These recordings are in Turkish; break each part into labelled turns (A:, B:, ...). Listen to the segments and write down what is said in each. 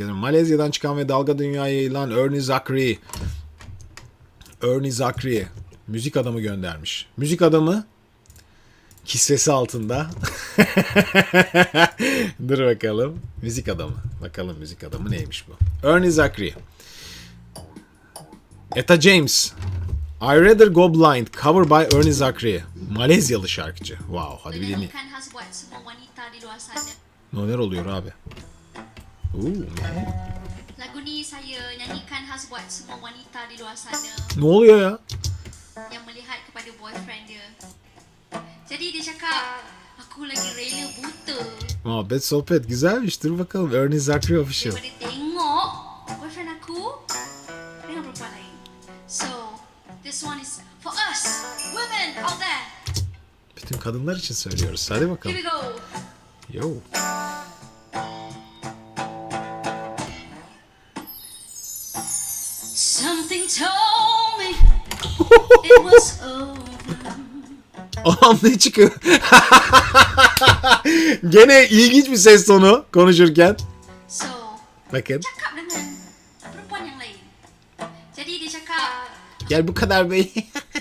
A: ederim. Malezya'dan çıkan ve dalga dünyaya yayılan Ernie Zakri. Ernie Zakri. Müzik adamı göndermiş. Müzik adamı kisvesi altında. Dur bakalım. Müzik adamı. Bakalım müzik adamı neymiş bu? Ernie Zakri. Etta James. I Rather Go Blind. Cover by Ernie Zakri. Malezyalı şarkıcı. Wow. Hadi bir dinleyelim. Neler oluyor abi?
B: Lagu ni saya nyanyikan khas buat semua wanita di luar sana
A: Ne oluyor ya?
B: yang melihat kepada boyfriend dia. Jadi dia cakap, aku lagi rela buta
A: Muhabbet sohbet güzelmiş. Dur bakalım. Ernie Zakri Official.
B: daripada tengok boyfriend aku dengan perempuan lain. So, this one is for us, women out there.
A: Bütün kadınlar için söylüyoruz. Hadi bakalım.
B: Here we go.
A: Yo.
B: Something told me it was over.
A: Anam ne çıkıyor? Gene ilginç bir ses tonu konuşurken.
B: So,
A: Bakın.
B: cakap dengan perempuan yang lain. Jadi dia cakap,
A: Gel bu kadar bey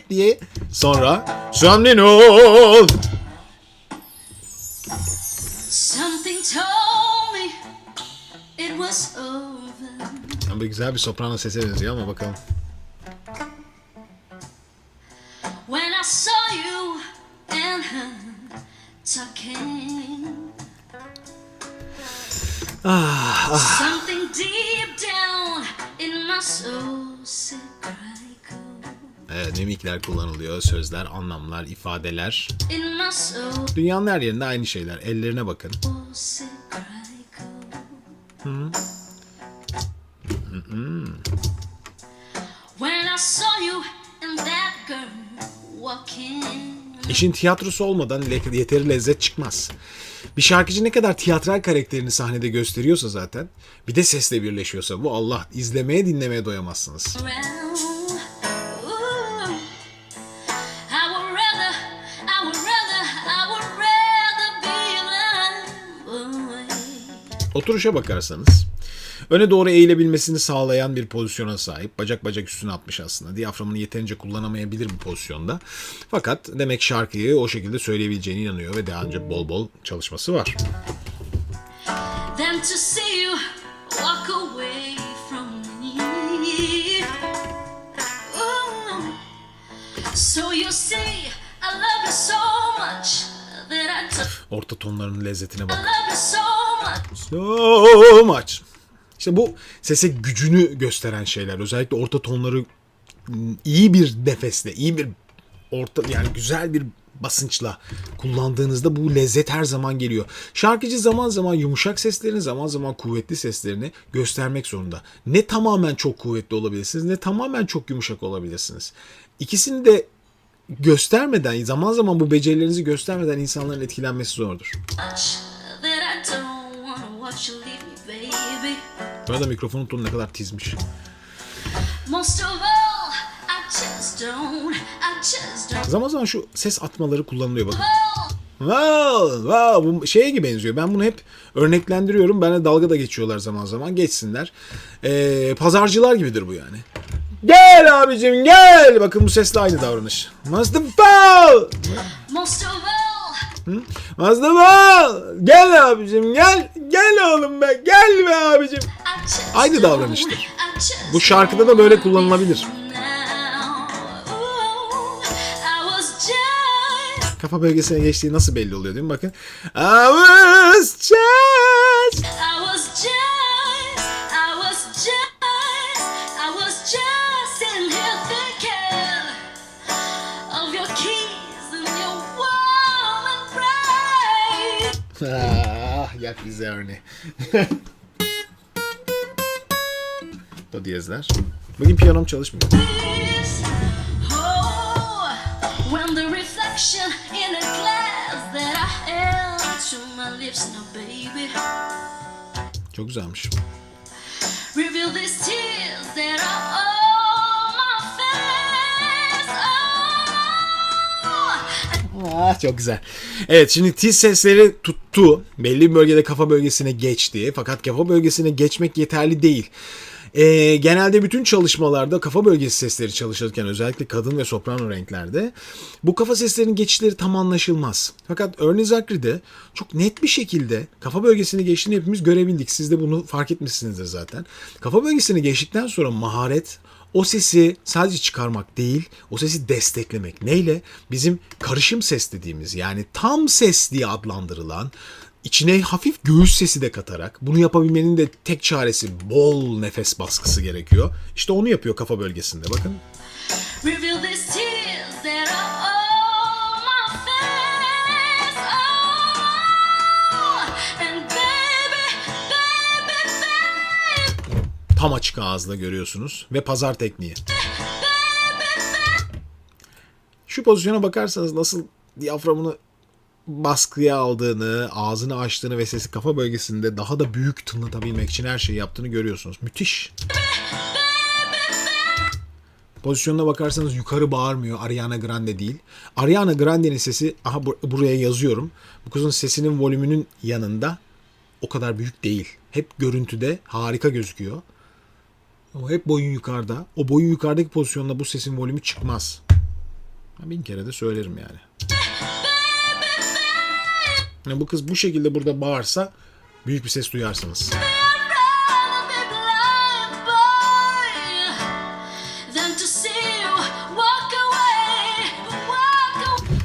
A: diye. Sonra Something ol.
B: something told me it was over.
A: Ama güzel bir soprano sese benziyor ama bakalım.
B: When I saw you and her talking. Something deep down in my soul said cry cool.
A: Evet, mimikler kullanılıyor. Sözler, anlamlar, ifadeler.
B: In my soul
A: Dünyanın her yerinde aynı şeyler. Ellerine bakın.
B: said cry cool. When I saw you and that girl walking.
A: İşin tiyatrosu olmadan yeteri lezzet çıkmaz. Bir şarkıcı ne kadar tiyatral karakterini sahnede gösteriyorsa zaten, bir de sesle birleşiyorsa bu Allah, izlemeye dinlemeye doyamazsınız.
B: Around. Ooh. I would rather be alive.
A: Oturuşa bakarsanız, öne doğru eğilebilmesini sağlayan bir pozisyona sahip. Bacak üstüne atmış aslında. Diyaframını yeterince kullanamayabilir bu pozisyonda. Fakat demek şarkıyı o şekilde söyleyebileceğine inanıyor ve daha önce bol bol çalışması var.
B: Then to see you walk away from me. Ooh. So you see, I love you so much that I took.
A: Orta tonlarının lezzetine
B: I
A: bak.
B: love you so much.
A: So much. İşte bu sese gücünü gösteren şeyler. Özellikle orta tonları iyi bir nefesle, iyi bir yani güzel bir basınçla kullandığınızda bu lezzet her zaman geliyor. Şarkıcı zaman zaman yumuşak seslerini, zaman zaman kuvvetli seslerini göstermek zorunda. Ne tamamen çok kuvvetli olabilirsiniz, ne tamamen çok yumuşak olabilirsiniz. İkisini de göstermeden, zaman zaman bu becerilerinizi göstermeden insanların etkilenmesi zordur.
B: That I don't wanna watch you leave me, baby.
A: Bu arada mikrofonun tonu ne kadar tizmiş.
B: Most of all, I just don't.
A: Zaman zaman şu ses atmaları kullanılıyor bakın. Wow, bu şeye gibi benziyor. Ben bunu hep örneklendiriyorum. Benimle dalga da geçiyorlar zaman zaman. Geçsinler. Pazarcılar gibidir bu yani. Gel abicim gel. Bakın bu sesle aynı davranış. Mustafa!
B: Most of all.
A: Mustafa! Gel abicim gel. Gel oğlum be. Gel be abicim. Aynı davranıştır. Bu şarkıda da böyle kullanılabilir. Kafa bölgesine geçtiği nasıl belli oluyor değil mi? Bakın. I was just
B: sitting here thinking of your keys and your warm embrace.
A: Yak bize örneği. Do diyezler. Bugün piyanom çalışmıyor.
B: When the reflection in a glass that I held to my lips now, baby.
A: Çok güzelmiş.
B: Reveal these tears that are on my face.
A: Çok güzel. Evet, şimdi tiz sesleri tuttu. Belli bir bölgede kafa bölgesine geçti. Fakat kafa bölgesine geçmek yeterli değil. Genelde bütün çalışmalarda kafa bölgesi sesleri çalışırken, özellikle kadın ve soprano renklerde, bu kafa seslerinin geçişleri tam anlaşılmaz. Fakat Ernie Zachary'de çok net bir şekilde kafa bölgesini geçtiğini hepimiz görebildik. Siz de bunu fark etmişsinizdir zaten. Kafa bölgesini geçtikten sonra maharet, o sesi sadece çıkarmak değil, o sesi desteklemek. Neyle? Bizim karışım ses dediğimiz, yani tam ses diye adlandırılan, İçine hafif göğüs sesi de katarak, bunu yapabilmenin de tek çaresi bol nefes baskısı gerekiyor. İşte onu yapıyor kafa bölgesinde, bakın.
B: Reveal these tears that are on my face. Oh, and baby, baby, baby.
A: Tam açık ağızla görüyorsunuz ve pazar tekniği. Şu pozisyona bakarsanız nasıl diyaframını baskıya aldığını, ağzını açtığını ve sesi kafa bölgesinde daha da büyük tınlatabilmek için her şeyi yaptığını görüyorsunuz. Müthiş. Pozisyonuna bakarsanız yukarı bağırmıyor. Ariana Grande değil. Ariana Grande'nin sesi, aha buraya yazıyorum. Bu kızın sesinin volümünün yanında o kadar büyük değil. Hep görüntüde harika gözüküyor. Ama hep boyun yukarıda. O boyun yukarıdaki pozisyonda bu sesin volümü çıkmaz. Ben bin kere de söylerim yani. Yani bu kız bu şekilde burada bağırsa büyük bir ses duyarsınız.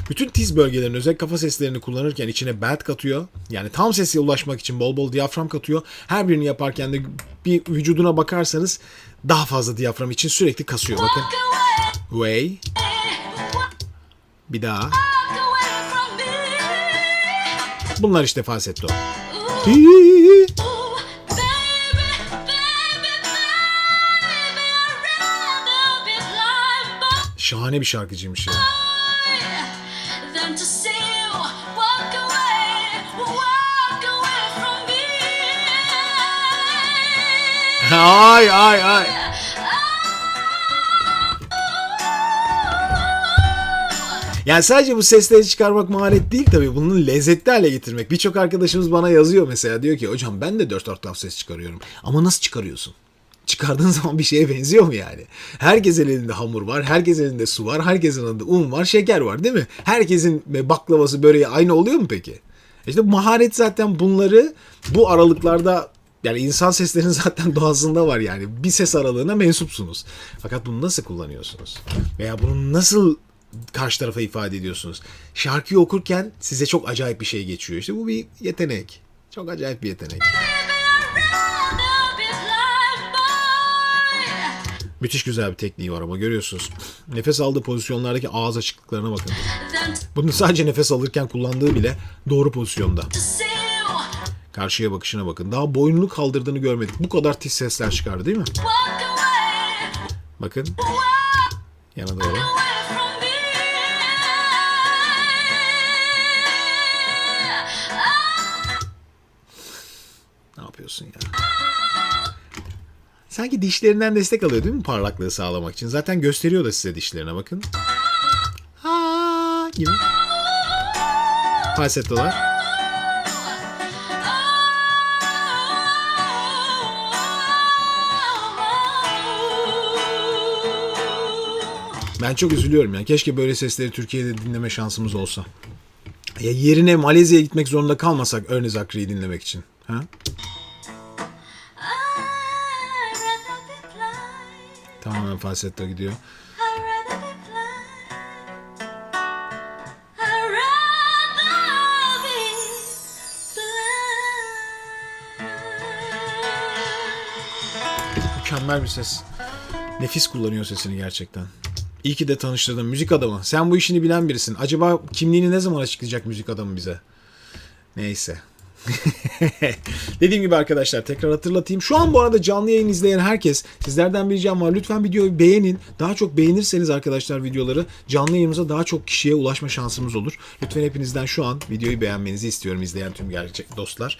A: Bütün tiz bölgelerin özel kafa seslerini kullanırken içine belt katıyor. Yani tam sese ulaşmak için bol bol diyafram katıyor. Her birini yaparken de bir vücuduna bakarsanız daha fazla diyafram için sürekli kasıyor. Bakın. Way. Bir daha. Bunlar işte falsetto. Şahane bir şarkıcıymış ya. Ay ay ay. Yani sadece bu sesleri çıkarmak maharet değil tabii. Bunu lezzetli hale getirmek. Birçok arkadaşımız bana yazıyor mesela. Diyor ki hocam ben de 4 oktav ses çıkarıyorum. Ama nasıl çıkarıyorsun? Çıkardığın zaman bir şeye benziyor mu yani? Herkesin elinde hamur var. Herkesin elinde su var. Herkesin elinde un var. Şeker var değil mi? Herkesin baklavası, böreği aynı oluyor mu peki? İşte maharet zaten bunları bu aralıklarda, yani insan seslerinin zaten doğasında var yani. Bir ses aralığına mensupsunuz. Fakat bunu nasıl kullanıyorsunuz? Veya bunu nasıl karşı tarafa ifade ediyorsunuz? Şarkıyı okurken size çok acayip bir şey geçiyor. İşte bu bir yetenek. Çok acayip bir yetenek. Müthiş güzel bir tekniği var ama görüyorsunuz. Nefes aldığı pozisyonlardaki ağız açıklıklarına bakın. Bunu sadece nefes alırken kullandığı bile doğru pozisyonda. Karşıya bakışına bakın. Daha boynunu kaldırdığını görmedik. Bu kadar tiz sesler çıkardı değil mi? Bakın. Yana doğru. Ne yapıyorsun ya? Sanki dişlerinden destek alıyor değil mi parlaklığı sağlamak için? Zaten gösteriyor da size dişlerine bakın. Ha gibi. Falsettolar. Ben çok üzülüyorum ya. Keşke böyle sesleri Türkiye'de dinleme şansımız olsa. Ya yerine Malezya'ya gitmek zorunda kalmasak Ernie Zachary'yi dinlemek için. Ha? Tamamen falsetto gidiyor. Mükemmel bir ses. Nefis kullanıyor sesini gerçekten. İyi ki de tanıştırdım. Müzik adamı. Sen bu işini bilen birisin. Acaba kimliğini ne zaman açıklayacak müzik adamı bize? Neyse. Dediğim gibi arkadaşlar tekrar hatırlatayım. Şu an bu arada canlı yayın izleyen herkes, sizlerden bir ricam var. Lütfen videoyu beğenin. Daha çok beğenirseniz arkadaşlar videoları, canlı yayınımıza daha çok kişiye ulaşma şansımız olur. Lütfen hepinizden şu an videoyu beğenmenizi istiyorum izleyen tüm gerçek dostlar.